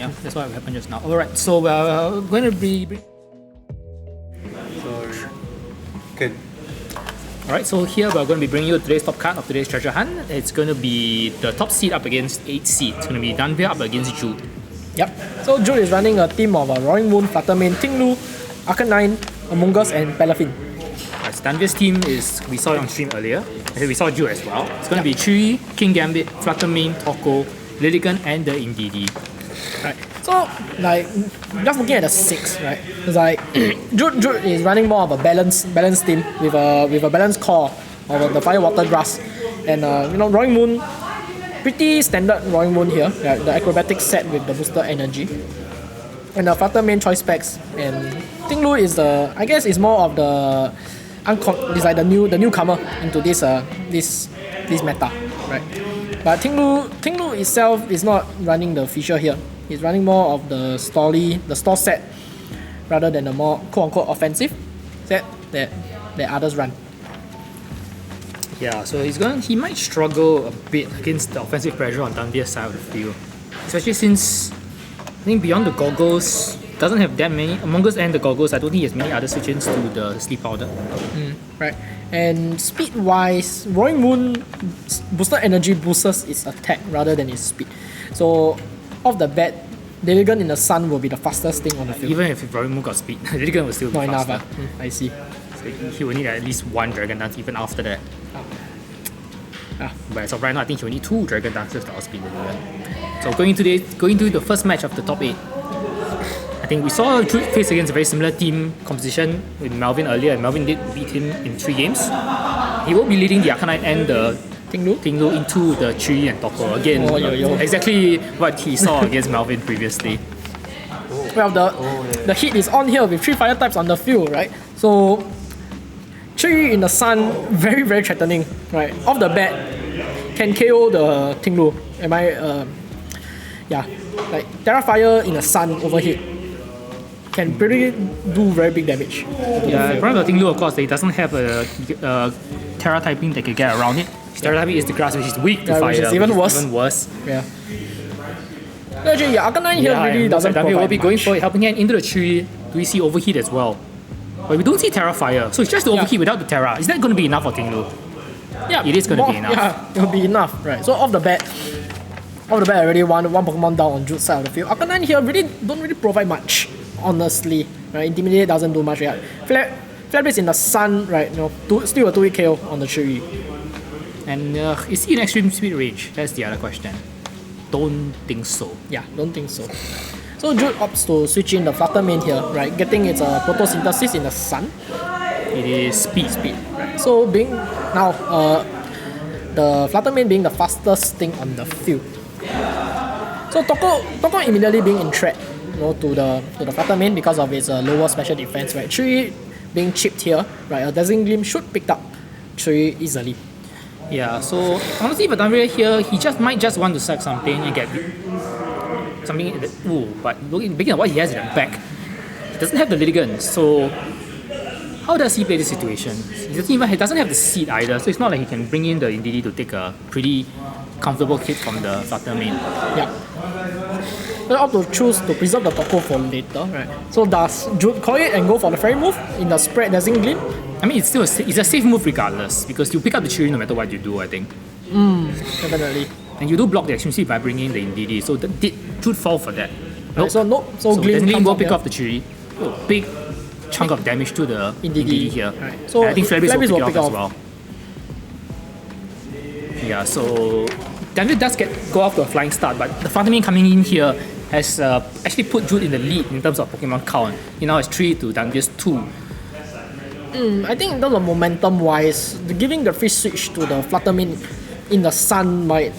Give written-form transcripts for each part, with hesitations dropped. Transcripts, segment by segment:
Yeah, that's what happened just now. Alright, so we're going to be... Good. Alright, so here we're going to be bringing you today's top card of today's treasure hunt. It's going to be the top seed up against 8th seed. It's going to be Daanvir up against Jude. Yep. So Jude is running a team of Roaring Moon, Fluttermane, Tinglu, Arcanine, Among Us, and Palafin. Right, so Daanvir's team is, we saw it on stream earlier. We saw Jude as well. It's going to be Chewy, King Gambit, Fluttermane, Toko, Lilligant, and the Indeedee. Right. So, like, just looking at the 6, right? It's like Jude is running more of a balanced team with a balanced core of the Fire, Water, Grass, and Roaring Moon, pretty standard Roaring Moon here. Right? The acrobatic set with the booster energy, and the Fluttermane choice packs, and Tinglu is I guess is more of the it's like the newcomer into this meta, right? But Tinglu itself is not running the feature here. He's running more of the store set, rather than the more quote-unquote offensive set that others run. Yeah, so he might struggle a bit against the offensive pressure on Daanvir's side of the field. Especially since I think beyond the goggles, doesn't have that many. Among Us and the goggles, I don't think he has many other switch-ins to the sleep powder. Right. And speed-wise, Roaring Moon booster energy boosts its attack rather than its speed. So off the bat, Lilligant in the sun will be the fastest thing on the field. Even if Roaring Moon got speed, Lilligant will still be not faster. enough. I see. So he will need at least one Dragon Dance even after that. But as of right now, I think he will need 2 Dragon Dances to outspeed Lilligant. So going to the first match of the top 8, I think we saw Jude face against a very similar team composition with Melvin earlier, and Melvin did beat him in 3 games. He will be leading the Arcanine and the Tinglu into the Chewy and Toko. Again, exactly what he saw against Melvin previously. Well, the heat is on here with 3 fire types on the field, right? So Chewy in the sun, very very threatening, right? Off the bat, can KO the Tinglu. Like Terra Fire in the sun overheat can pretty do very big damage. Yeah, the problem with Tinglu, of course, he doesn't have a Terra typing that can get around it. His Terra typing is the grass, which is weak to fire. Which is even worse. Yeah. Actually, Arcanine here really doesn't provide will be going much. for it, helping hand into the tree. Do we see overheat as well? But we don't see Terra Fire, so it's just the overheat without the Terra. Is that going to be enough for Tinglu? Yeah, it is going to be enough. Yeah, it will be enough, right? So off the bat, already one Pokemon down on Jude's side of the field. Arcanine here don't really provide much, honestly. Right? Intimidate doesn't do much. Right? Flare Blitz in the sun, right? Still a 2-hit KO on the Chewy. And is he in extreme speed range? That's the other question. Don't think so. Yeah, don't think so. So Jude opts to switch in the Fluttermane here, right? Getting its photosynthesis in the sun. It is speed. Right? So the Fluttermane being the fastest thing on the field. So Toko immediately being in threat, to the Fluttermane because of its lower special defense, right? Chewy being chipped here, right? A Dazzling Gleam should pick up Chewy easily. Yeah, so honestly for Daanvir here, he might just want to sack something and get something in the but looking at what he has in the back, he doesn't have the Lilligant, so how does he play this situation? He doesn't have the seed either, so it's not like he can bring in the Indeedee to take a pretty comfortable hit from the Fluttermane. Yeah. But opt to choose to preserve the Toko for later, right? So does Jude call it and go for the fairy move in the spread Dazzling Gleam? I mean, it's a safe move regardless, because you pick up the Chewy no matter what you do, I think. Definitely. And you do block the extreme speed by bringing in the Indeedee, so did Jude fall for that? Nope. So Gleam will pick off the Chewy. Big chunk of damage to the Indeedee here. Right. So and I think Flare Blitz will pick it off as well. Yeah, so Daanvir does go off to a flying start, but the Fluttermane coming in here has actually put Jude in the lead in terms of Pokemon count. He now has 3 to Daanvir's 2. I think in terms of momentum wise, giving the free switch to the Fluttermane in the sun might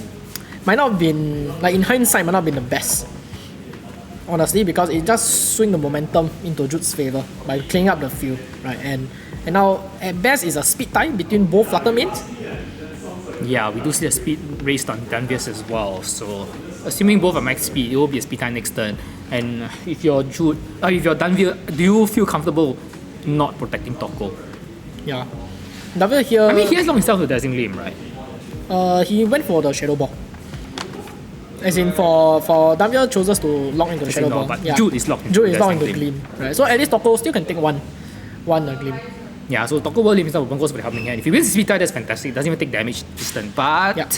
not been, like in hindsight, might not been the best. Honestly, because it just swing the momentum into Jude's favor by cleaning up the field, right? And now at best is a speed tie between both Fluttermanes. Yeah, we do see a speed raised on Daanvir's as well. So assuming both are max speed, it will be a speed tie next turn. And if you're Daanvir, do you feel comfortable not protecting Toko? Yeah. Daanvir here... I mean, he has long himself with Dazzling Gleam, right? He went for the Shadow Ball. As in for Daanvir chooses to lock into the Shadow Ball. but Jude is locked into Jude is the locked into Dazzling Gleam. Right. So at least Toko still can take one Gleam. Yeah, so Toko will limit himself goes for the helping hand. If he wins speed tie, that's fantastic. Doesn't even take damage distant. But Yeah.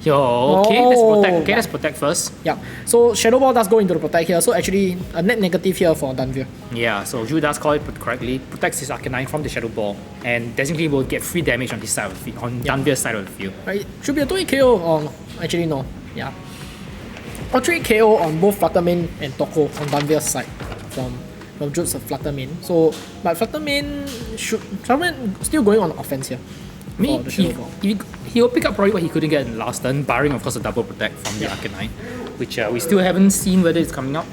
okay, let's protect. Okay, let's protect first. Yeah. So Shadow Ball does go into the protect here. So actually a net negative here for Daanvir. Yeah, so Jude does call it correctly. Protects his Arcanine from the Shadow Ball, and Dazzling will get free damage on his side of the field, on Daanvir's side of the field. Right. Should be a 2-8 KO or no. Actually no. Yeah. Or 3 KO on both Fluttermane and Toko on Daanvir's side from Jude's Fluttermane. So but Fluttermane still going on offense here. I mean, for the Shadow Ball. he'll pick up probably what he couldn't get in the last turn, barring of course a double protect from the Arcanine, which we still haven't seen whether it's coming up.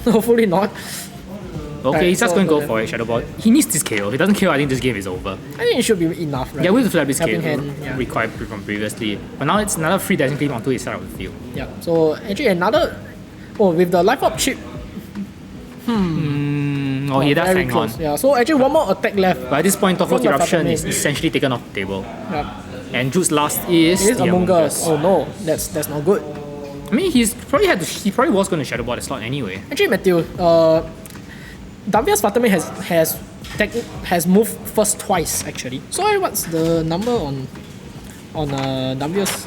Hopefully not. Okay, Right, he's just so going to go then- for it, Shadow Ball. He needs this KO. If he doesn't KO, I think this game is over. I think it should be enough, right? Yeah, with the Flabby's KO Helping hand, yeah. required from previously. But now it's another free Dazzling Gleam onto his side of the field. Yeah. So actually another with the life up chip. Oh, he does very hang close. on. Yeah. So actually one more attack left. But at this point, Toko's From the Eruption is Fluttermane. essentially taken off the table. Yeah. And Jude's last is It is the Among Us. Us. Oh no, that's not good. I mean, he probably was going to Shadow Ball the slot anyway. Actually, Matthew, Daanvir's Fluttermane has moved first twice actually. So what's the number on Daanvir's?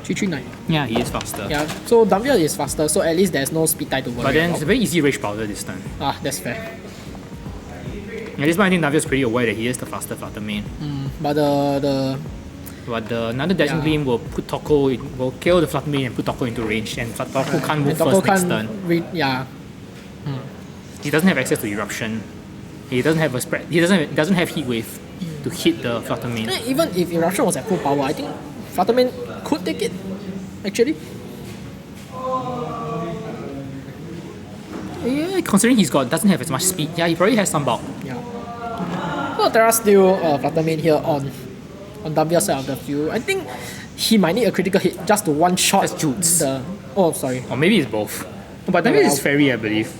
339. Yeah, he is faster. Yeah. So Daanvir is faster. So at least there's no speed tie to worry But then it's about. a very easy Rage Powder this time. That's fair. At this point, I think Daanvir's pretty aware that he is the faster Fluttermane. But the But another Dazzling Gleam will put Toko, will kill the Fluttermane and put Toko into range, and Toko can't move Toko first next can't turn. yeah. He doesn't have access to Eruption. He doesn't have a spread. He doesn't have Heat Wave to hit the Fluttermane. Even if Eruption was at full power, I think Fluttermane could take it. Actually. Yeah, considering doesn't have as much speed. Yeah, he probably has some bulk. Yeah. So there are still Fluttermane here on Daanvir's side of the field. I think he might need a critical hit just to one shot That's Jude's. Sorry. Or maybe it's both. But Daanvir is Fairy, I believe.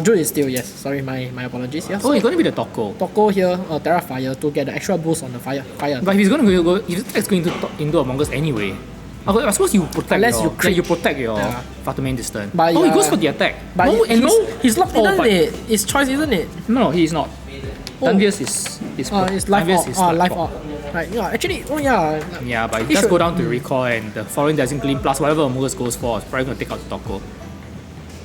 Jude is still, yes. Sorry, my apologies. Yeah. Oh, he's going to be the Toko. Toko here, Terra Fire to get the extra boost on the fire. But if he's going to go, if the attack's going into Among Us anyway. I suppose you protect Unless your, you crit. you protect your Yeah. Fluttermane this turn. But he yeah. goes for the attack. But he's locked in, Oh, isn't but- it? It's choice, isn't it? No, he is not. Daanvir's is It's life Daanvir's out. is Life out. out. Right, yeah, actually, yeah. Yeah, but He he does should- go down to recall, and the following Dazzling Gleam plus whatever Among Us goes for is probably going to take out the Toko.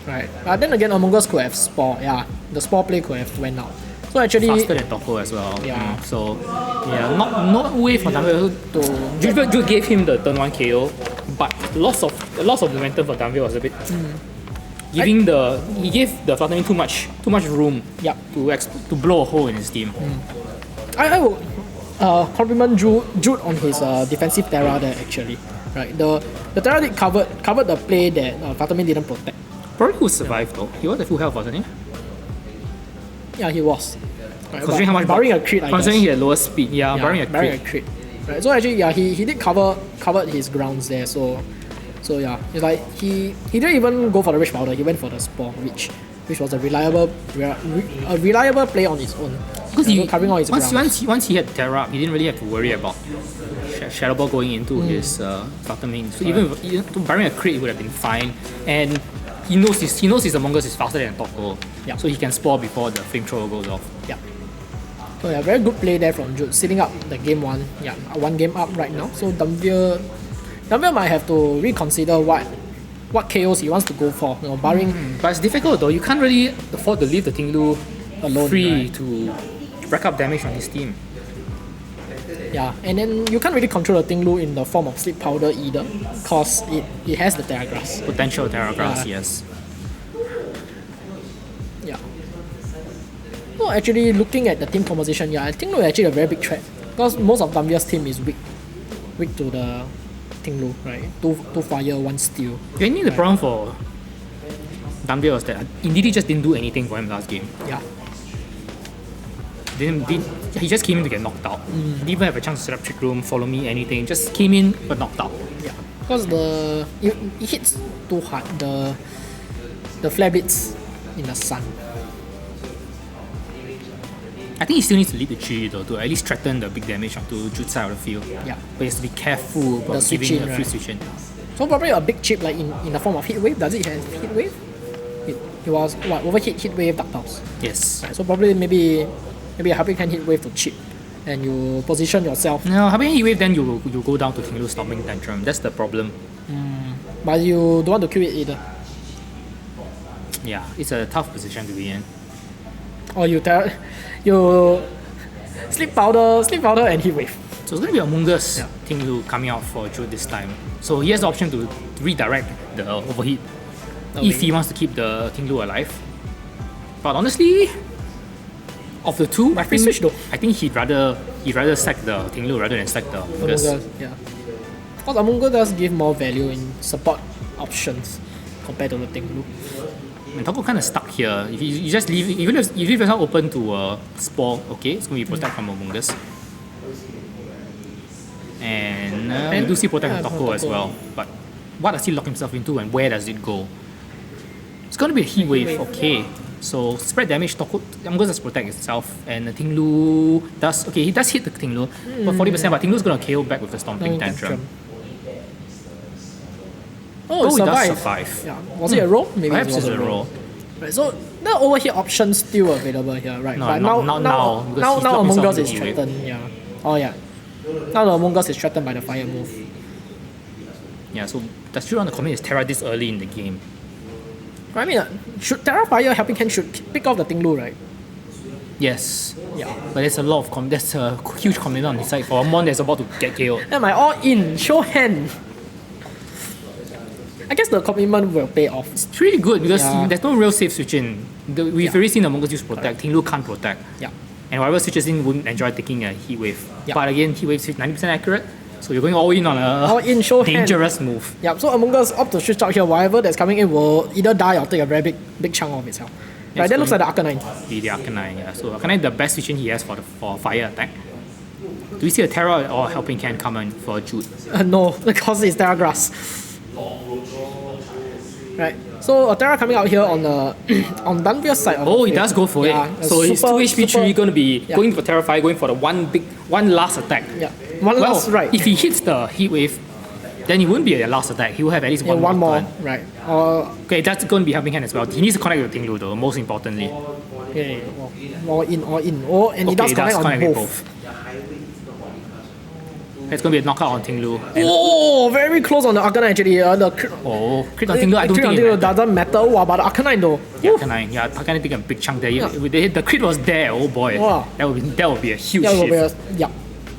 Right. But then again, Among Us could have Spore. Yeah, the Spore play could have went out. So actually, Faster than Toko as well. Yeah. So, yeah, not way for Daanvir to. Jude gave him the turn 1 KO, but loss of momentum for Daanvir was a bit. He gave the Fluttermane too much room. Yep. To blow a hole in his team. I would compliment Jude on his defensive Terra there actually. Right. The Terra did covered the play that Fluttermane didn't protect. Probably could survive though. He was at full health, wasn't he? Yeah, he was. Right, Considering how much barring a crit, I considering guess. he had lower speed, yeah, barring a crit. crit. Right. So actually, yeah, he did covered his grounds there. So yeah, it's like he didn't even go for the Rage Powder. He went for the Spore, which was a reliable play on his own. Because covering all his grounds. once he had Terra up, he didn't really have to worry about Shadow Ball going into his Fluttermane. So even barring a crit, it would have been fine. And he knows his Among Us is faster than Toko. Yeah. So he can Spore before the flamethrower goes off. Yeah. So yeah, very good play there from Jude, setting up the game 1. Yeah, 1 game up right now. So Daanvir might have to reconsider what KOs he wants to go for. Barring But it's difficult though. You can't really afford to leave the Tinglu Alone, free right. to rack up damage on his team. yeah, and then you can't really control the Tinglu in the form of Sleep Powder either, cause it has the Terra Grass. Potential Terra Grass, Yeah. yes. Yeah. So actually looking at the team composition, yeah, I think we're actually a very big threat. Because most of Daanvir's team is weak to the Tinglu, right? Two fire, 1 steel. I think the problem for Daanvir was that Indeed just didn't do anything for him last game. Yeah. He just came in to get knocked out. Didn't even have a chance to set up Trick Room, follow me, anything. Just came in but knocked out. Yeah. Because it hits too hard. The flare blitz in the sun. I think he still needs to lead the tree though to at least threaten the big damage onto Jude's side of the field. Yeah. But he has to be careful about switch giving in, a free right? switch in. So probably a big chip like in the form of Heat Wave. Does it have Heat Wave? It was what, overheat, Heat Wave, Ducktails. Yes. Right, so probably maybe a Helping Hand Heat Wave to chip, and you position yourself. No, having Heat Wave, then you go down to King Lu stopping tantrum. That's the problem. But you don't want to kill it either. Yeah, it's a tough position to be in. Or you sleep powder and Heat Wave. So it's going to be Among Us King Lu coming out for Jude this time. So he has the option to redirect the overheat if he wants to keep the King Lu alive. But honestly, of the two, I think he'd rather sack the King Lu rather than sack the Among Us. Yeah. Because Among Us does give more value in support options compared to the King Lu. And Toko kind of stuck here. If you just leave, even if you leave yourself open to Spore, okay, it's going to be protect from Among Us. And we do see protect from Toko as well. But what does he lock himself into and where does it go? It's going to be a Heat Wave, okay. So spread damage, Toko, Among Us does protect itself. And the Ting Lu does, okay, he does hit the Ting Lu for 40%, but Ting Lu's going to KO back with the Stomping Tantrum. Oh, he does survive. Yeah. Was it a roll? Maybe Perhaps it was it's a roll. Right, so the overheat option still available here, right? No, but not now. Now Among Us is Heat Wave. threatened. Yeah. Oh yeah. Now the Among Us is threatened by the fire move. Yeah, so does Jude want to commit his Terra this early in the game? I mean, should Terra Fire Helping Hand should pick off the Ting Lu, right? Yes. Yeah. But there's a lot of there's a huge commitment on his side for a Mon that's about to get KO'd. Am I all in? Show hand. I guess the commitment will pay off. It's pretty good because Yeah. there's no real safe switch in. We've already seen Among Us use protect. Ting Lu can't protect. Yeah. And whoever switches in wouldn't enjoy taking a Heat Wave. Yeah. But again, Heat Wave is 90% accurate. So you're going all in on All a in, show hand. dangerous move. Yeah, so Among Us opt to switch out here. Whatever that's coming in will either die or take a very big chunk of itself. Right, that looks like the Arcanine. The Arcanine, yeah. So Arcanine, the best switch in he has for fire attack. Do we see a Terra or Helping Hand come in for Jude? No, because it's Terra Grass. Right, so a Terra coming out here on the on Daanvir's side. Of Oh, the he does go for yeah, it. So his 2 HP tree going to be yeah. going for Terra Fire, going for the one last attack. Yeah, one last, right. If he hits the Heat Wave, then it wouldn't be a last attack. He will have at least Yeah, one more, turn. right. Okay, that's going to be Helping Hand as well. He needs to connect with Ting Lu though, most importantly. Okay, all in. Oh, and he does connect on with both. It's going to be a knockout on Ting Lu. Oh, very close on the Arcanine actually. The crit on Ting Lu, I don't think it matters. doesn't matter. Wow, but the Arcanine though. Yeah, Arcanine taking a big chunk there. The crit was there, oh boy. Wow. That would be a huge Yeah, shift. yeah.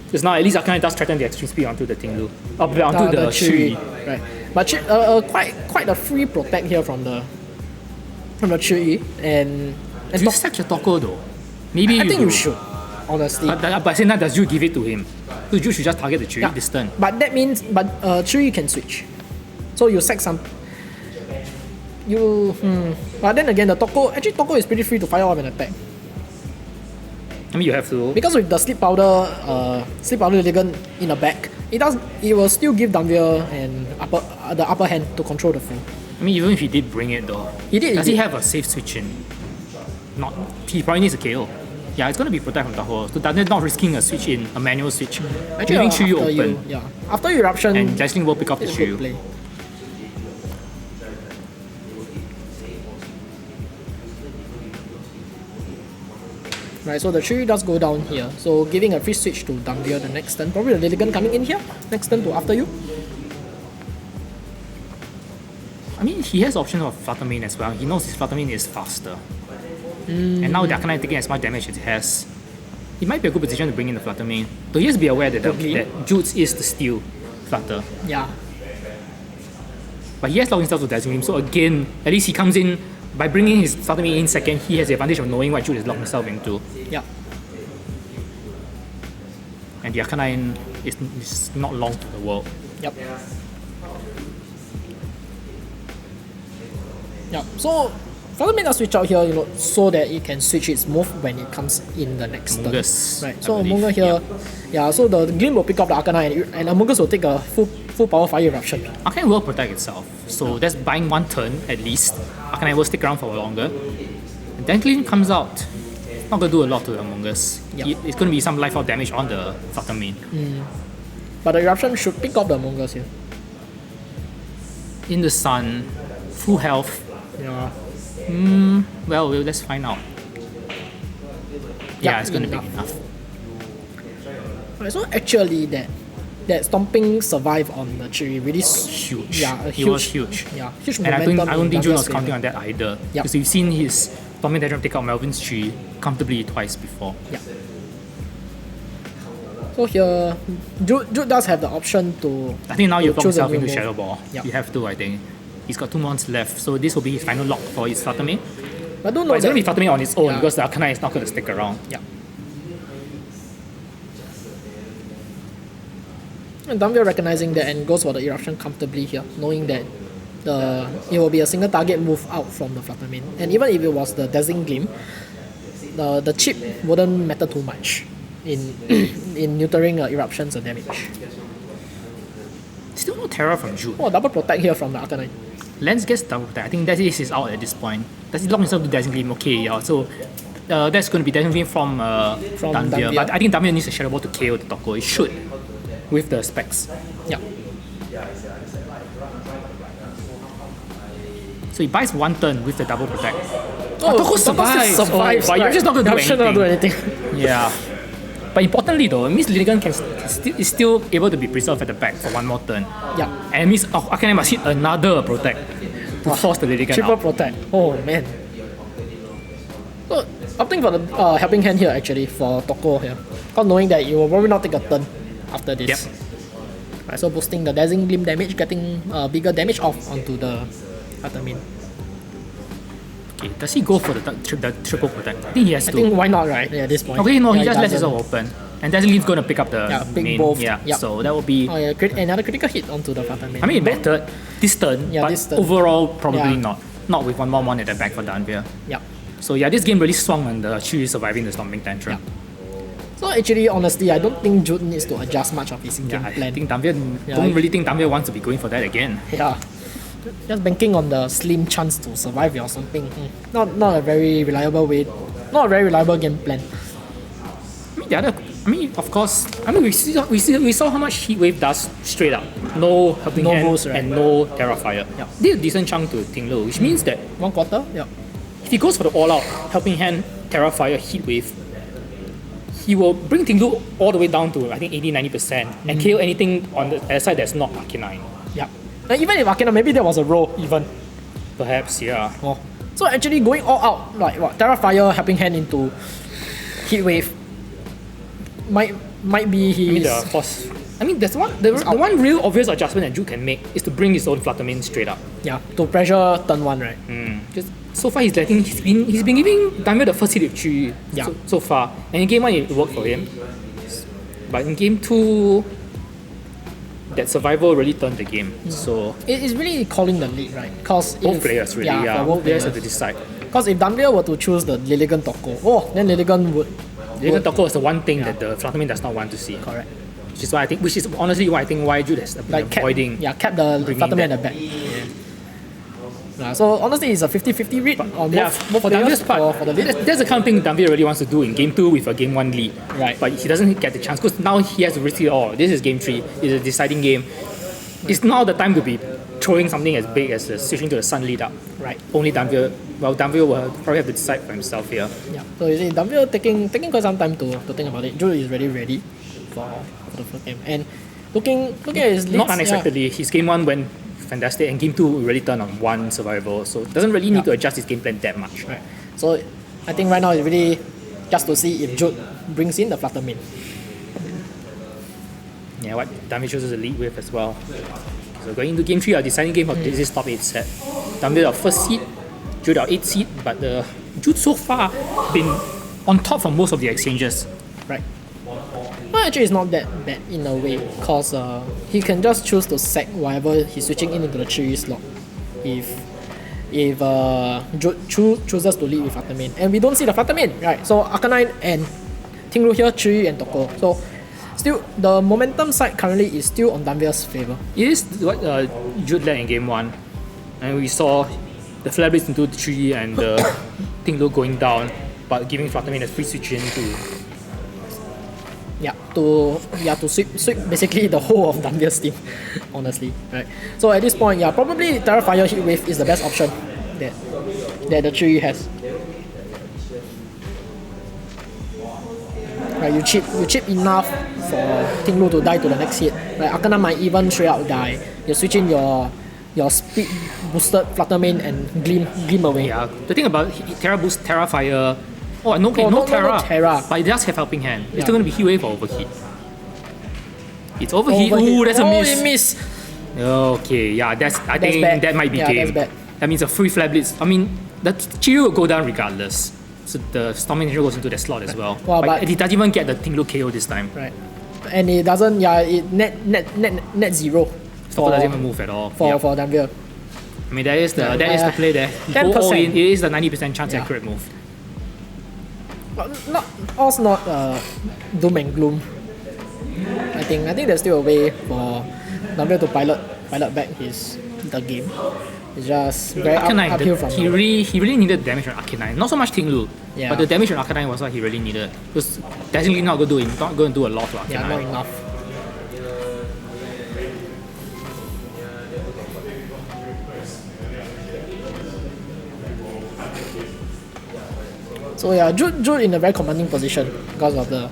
Because now at least Arcanine does threaten the extreme speed onto the Ting Lu. Onto the tree. Right. But quite a free protect here from the tree and Do you sack your Toko though? Maybe I think do. you should, honestly. But same time, does you give it to him? So Jude should just target the tree this turn. But that means, tree can switch. So you sack some. But then again, the Toko is pretty free to fire off an attack. I mean, you have to. Because with the sleep powder Ligan in the back, it will still give Daanvir and the upper hand to control the field. I mean, even if he did bring it though, does he have a safe switch in? Not. He probably needs a KO. Yeah, it's going to be protect from Tahoe. So Daanvir not risking a switch in, a manual switch. Leaving Shiryu open. After eruption, And Jaisling will pick up the it's good Shiryu. play. Right, so the tree does go down here. So giving a free switch to Daanvir the next turn. Probably the Lilligan coming in here. Next turn to after you. I mean, he has options of Fluttermane as well. He knows his Fluttermane is faster. And now the Arcanine taking as much damage as it has. It might be a good position to bring in the Fluttermane. Though he has to be aware that Jude's is the steel Flutter. Yeah. But he has locked himself to Dazzling, so again, at least he comes in, by bringing his Fluttermane in second, he has the advantage of knowing what Jude has locked himself into. Yeah. And the Arcanine is not long to the world. Yep. Yep. So Fluttermane does switch out here, so that it can switch its move when it comes in the next turn. Right. So Among Us here, so the Glim will pick up the Arcanine and Among Us will take a full power fire eruption. Arcanine will protect itself, so that's buying one turn at least. Arcanine will stick around for longer. And then Glim comes out. not going to do a lot to Among Us. Yep. It's going to be some life out damage on the Flutter main. But the Eruption should pick up the Among Us here. In the sun, full health. Yeah. Well, let's find out. Yeah, it's going to be enough. Right, so actually that Stomping survive on the tree really Huge. Yeah, He was huge. Yeah, huge And I momentum. don't think Jude was Danvir's counting favor. on that either. Yep. Because we've seen his Stomping Tantrum take out Melvin's tree comfortably twice before. Yeah. So here, Jude does have the option to. I think now you plug choose a himself new into move. Shadow Ball. Yep. You have to, I think. He's got 2 months left, so this will be his final lock for his Flutter main. But I don't know But it's going to be that. Flutter main on its own Yeah. because the Arcanine is not going to stick around. Yeah. And Daanvir recognizing that and goes for the Eruption comfortably here, knowing that it will be a single target move out from the Flutter main. And even if it was the Dazzling Gleam, the chip wouldn't matter too much in in neutering Eruptions and damage. Still no Terra from Jude. Oh, double protect here from the Arcanine. Lens gets double attack. I think that is out at this point. Does he lock himself to Dazzling Gleam? Okay, yeah. So that's going to be Dazzling Gleam from Daanvir. Daanvir. But I think Daanvir needs a Shadow Ball to KO the Toko. It should, with the specs. Yeah. So he buys 1 turn with the double protect. Oh, Toko survives. survives. But you're just not going to do Eruption not do anything. anything. Yeah. But importantly though, it means Lilligan is still able to be preserved at the back for 1 more turn. Yeah. And it means Arcanine must hit another protect to force the Lilligan Triple out. protect. Oh man. So opting for the helping hand here actually for Toko here. Because knowing that you will probably not take a turn after this. Yep. Right, so boosting the Dazzling Gleam damage, getting bigger damage off onto the Arcanine. Okay, does he go for the triple protect? I think he has I to. think why not, right? Yeah, at this point. Okay, no, he Yeah, just lets doesn't. himself open. And Dazzling Leaf's gonna pick up the Yeah, pick main. both. Yeah, Yep. so that will be. Oh yeah, another critical hit onto the Arcanine. I mean, it mattered this turn, Yeah, but this turn. overall, probably Yeah. not. Not with 1 more mon at the back for Daanvir. Yeah. So yeah, this game really swung on the Chu surviving the Stomping Tantrum. So actually, honestly, I don't think Jude needs to adjust much of his game Yeah, I plan. think Daanvir Yeah, don't really think Daanvir wants to be going for that again. Yeah. Just banking on the slim chance to survive or something. Not a very reliable way. Not a very reliable game plan. Of course, we saw how much Heat Wave does straight up. No helping No hand boost, right? and no Terra Fire. Yeah. Did a decent chunk to Ting Lo, which means that 1/4? Yeah. if he goes for the all out helping hand, Terra Fire, Heat Wave, he will bring Ting Lo all the way down to I think 80-90% and kill anything on the other side that's not Arcanine. Yeah. And even if Arcana, maybe there was a roll even. Perhaps, yeah. Oh. So actually going all out, like what, Terra Fire helping hand into Heat Wave might be his. There's the one real obvious adjustment that Jude can make is to bring his own Flutter main straight up. Yeah, to pressure turn 1, right? Just so far he's been giving Daanvir the first hit with Chi Yeah. so far. And in game 1 it worked for him. But in game 2 that survival really turned the game. So It is really calling the lead, right? Because both players really, for both players players. have to decide. Because if Daanvir were to choose the Lilligan Toko, then Lilligan would. Lilligan Toko is the one thing that the Flutter main does not want to see. Correct. Which is honestly why Jude has been Like avoiding. kept the bringing Flutterman that. at the back. Yeah, so honestly, it's a 50-50 read on Yeah, both for players Daanvir's part, for the lead. that's the kind of thing Daanvir really wants to do in game 2 with a game 1 lead. Right. But he doesn't get the chance because now he has to risk it all. This is game 3. It's a deciding game. It's now the time to be throwing something as big as switching to the Sun lead up. Right. Only Daanvir will probably have to decide for himself here. Yeah. So you see, Daanvir taking quite some time to think about it. Jude is really ready for the first game. And looking at his leads, Not unexpectedly, his game 1 went fantastic and game 2 really turned on 1 survival. So doesn't really need to adjust his game plan that much. Right. So I think right now it's really just to see if Jude brings in the Flutter main. Yeah, what Daanvir chooses to lead with as well. So going into game 3, our deciding game of this top 8 set. Daanvir our first seed, Jude our 8th seed, but Jude so far been on top for most of the exchanges. Right. Well, actually, it's not that bad in a way, because he can just choose to sack whatever he's switching into the 3 slot. If Jude chooses to lead with Flutter main. And we don't see the Flutter main, right? So Arcanine and Ting here, 3 and Toko. So still, the momentum side currently is still on Daanvir's favor. It is what Jude led in game 1. And we saw the Flare Blitz into the tree and the Ting Lo going down. but giving Flatterman a free switch in to to sweep basically the whole of Daanvir's team, honestly, right? So at this point, probably Terrafire Heat Wave is the best option that the Chiri has. Right, you chip enough for Tinglu to die to the next hit. Right, Arcana might even straight out die. You switch in your speed boosted Fluttermane and gleam away. Yeah, the thing about Terra boost Terra Fire. Oh no, okay, no Terra. But it does have helping hand. It's still gonna be heat wave or overheat. It's overheat. Ooh, that's a miss. It missed. Okay, yeah, I think bad. that might be game. That's bad. That means a free Flare Blitz. I mean, the Chiri will go down regardless. So the Storming Ninja goes into that slot as well. Well, but it doesn't even get the Tinglu KO this time. Right. And it doesn't, it net zero. Stopper doesn't even move at all. For Daanvir. I mean, that is the play there. Go all in, it is the 90% chance accurate move. Also not doom and gloom. I think there's still a way for Daanvir to pilot back the game. It's just very uphill from he really needed damage on Arcanine. Not so much Tinglu, but the damage on Arcanine was what he really needed. Because definitely not going to do a lot to Arcanine. Yeah, not enough. So yeah, Jude in a very commanding position because of the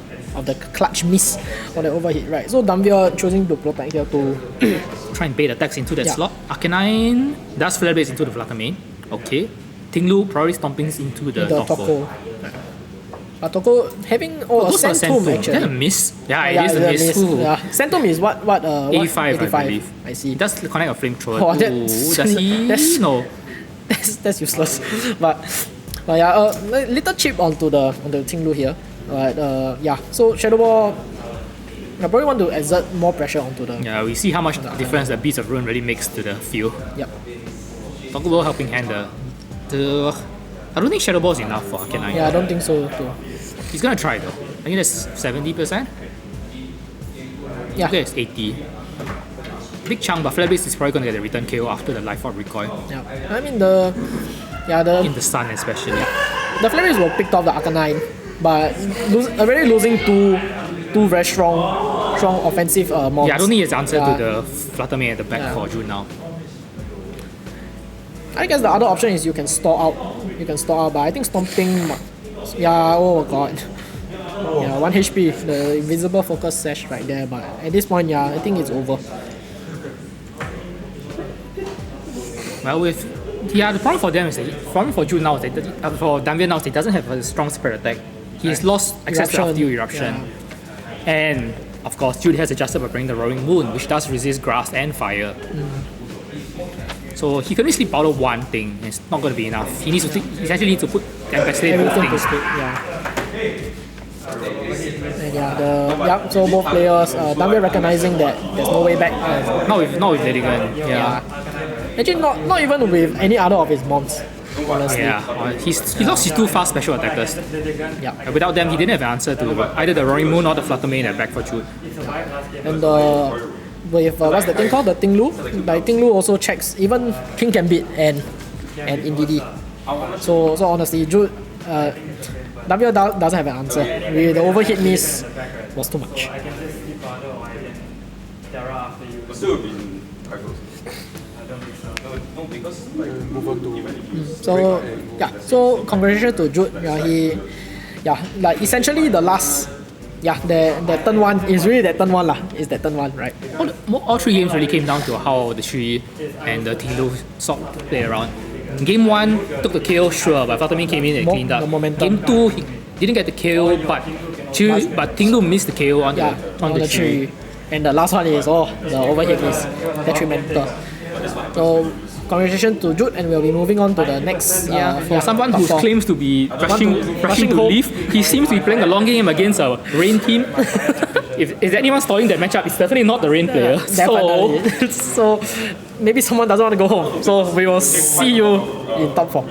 clutch miss or the overhit, right? So Daanvir choosing to protect here to try and bait attacks into that slot. Arcanine does Flare Blades into the Fluttermane. Okay. Tinglu probably stomping into the Toko. But Toko having a Sand-Tomb actually. Is that a miss? Yeah, it is a miss. Yeah. Sand-Tomb is what 85, 85, I believe. I see. It does connect a Flamethrower. Oh, does he? No. That's useless. But yeah, a little chip onto the Tinglu here. But so Shadow Ball, I probably want to exert more pressure onto the. Yeah, we see how much difference the Beast of Ruin really makes to the field. Yep. Talk about helping hand. I don't think Shadow Ball is enough for Arcanine. Yeah, I don't think so too. He's gonna try though. I think that's 70%. Yeah. Okay, it's 80. Big chunk, but Flare Blades is probably gonna get the return KO after the Life Orb recoil. Yeah. I mean in the sun especially. The Flare Blades will pick off the Arcanine, but already losing two very strong offensive mobs. Yeah, I don't think it's answer to the Fluttermane at the back for Jude now. I guess the other option is you can store out. But I think stomping. Yeah. Oh god. Yeah, 1 HP. The invisible focus sash right there. But at this point, I think it's over. Well, the problem for them is for Jude now is that for Daanvir now is he doesn't have a strong spirit attack. He's lost access to After Eruption. Yeah. And of course, Jude has adjusted by bringing the Roaring Moon, which does resist grass and fire. So he can only powder one thing. It's not going to be enough. He actually needs to put Tempest both things. So both players, Daanvir recognizing that there's no way back. Not with Ledigan. Yeah. Actually, not even with any other of his mons. Honestly. Yeah, he lost his two fast special attackers. Yeah. And without them, he didn't have an answer to either the Roaring Moon or the Fluttermane at back for Jude. And with what's the thing called? The Tinglu? Like Tinglu also checks even King Gambit and Indeedee. So honestly, Jude Daanvir doesn't have an answer. The overhit miss was too much. So congratulations to Jude. Like essentially the last. The turn one is really that turn one lah. Is that turn one, right? All three games really came down to how the Shui and the Tinglu sort of play around. Game 1 took the KO, sure, but Fluttermane came in and cleaned up. Game 2 he didn't get the KO, but Tinglu missed the KO on the Shui. And the last one is the overhit is detrimental. So congratulations to Jude, and we'll be moving on to the next. For someone who claims to be rushing to leave, he seems to be playing a long game against a Rain team. If anyone stalling that matchup, it's definitely not the Rain player. So maybe someone doesn't want to go home. So we will see you in top 4.